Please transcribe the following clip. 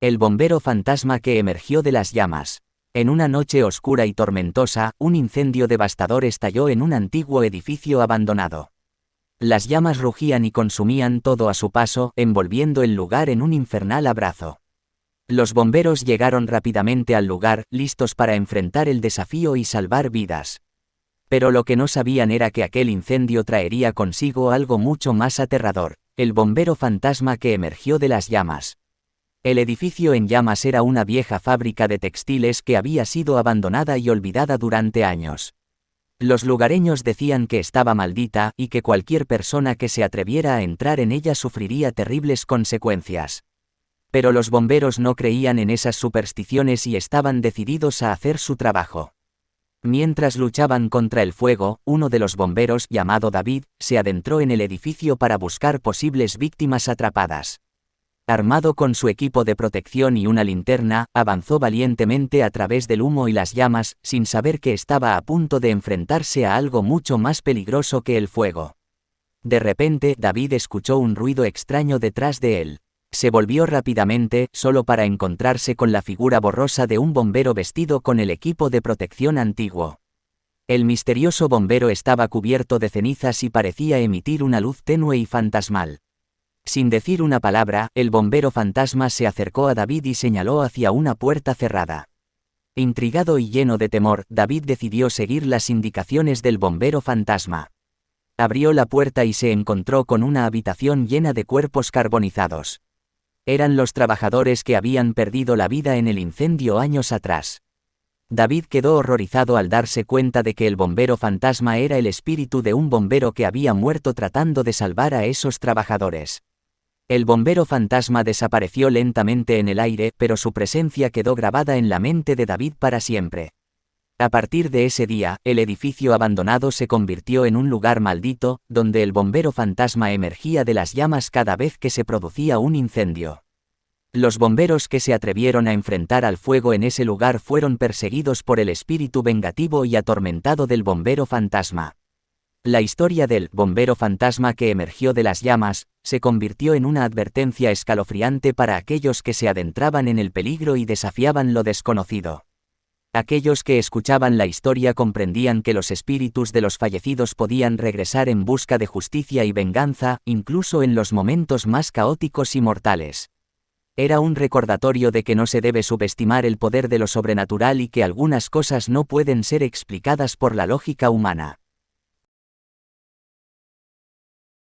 El bombero fantasma que emergió de las llamas. En una noche oscura y tormentosa, un incendio devastador estalló en un antiguo edificio abandonado. Las llamas rugían y consumían todo a su paso, envolviendo el lugar en un infernal abrazo. Los bomberos llegaron rápidamente al lugar, listos para enfrentar el desafío y salvar vidas. Pero lo que no sabían era que aquel incendio traería consigo algo mucho más aterrador: el bombero fantasma que emergió de las llamas. El edificio en llamas era una vieja fábrica de textiles que había sido abandonada y olvidada durante años. Los lugareños decían que estaba maldita y que cualquier persona que se atreviera a entrar en ella sufriría terribles consecuencias. Pero los bomberos no creían en esas supersticiones y estaban decididos a hacer su trabajo. Mientras luchaban contra el fuego, uno de los bomberos, llamado David, se adentró en el edificio para buscar posibles víctimas atrapadas. Armado con su equipo de protección y una linterna, avanzó valientemente a través del humo y las llamas, sin saber que estaba a punto de enfrentarse a algo mucho más peligroso que el fuego. De repente, David escuchó un ruido extraño detrás de él. Se volvió rápidamente, solo para encontrarse con la figura borrosa de un bombero vestido con el equipo de protección antiguo. El misterioso bombero estaba cubierto de cenizas y parecía emitir una luz tenue y fantasmal. Sin decir una palabra, el bombero fantasma se acercó a David y señaló hacia una puerta cerrada. Intrigado y lleno de temor, David decidió seguir las indicaciones del bombero fantasma. Abrió la puerta y se encontró con una habitación llena de cuerpos carbonizados. Eran los trabajadores que habían perdido la vida en el incendio años atrás. David quedó horrorizado al darse cuenta de que el bombero fantasma era el espíritu de un bombero que había muerto tratando de salvar a esos trabajadores. El bombero fantasma desapareció lentamente en el aire, pero su presencia quedó grabada en la mente de David para siempre. A partir de ese día, el edificio abandonado se convirtió en un lugar maldito, donde el bombero fantasma emergía de las llamas cada vez que se producía un incendio. Los bomberos que se atrevieron a enfrentar al fuego en ese lugar fueron perseguidos por el espíritu vengativo y atormentado del bombero fantasma. La historia del bombero fantasma que emergió de las llamas se convirtió en una advertencia escalofriante para aquellos que se adentraban en el peligro y desafiaban lo desconocido. Aquellos que escuchaban la historia comprendían que los espíritus de los fallecidos podían regresar en busca de justicia y venganza, incluso en los momentos más caóticos y mortales. Era un recordatorio de que no se debe subestimar el poder de lo sobrenatural y que algunas cosas no pueden ser explicadas por la lógica humana.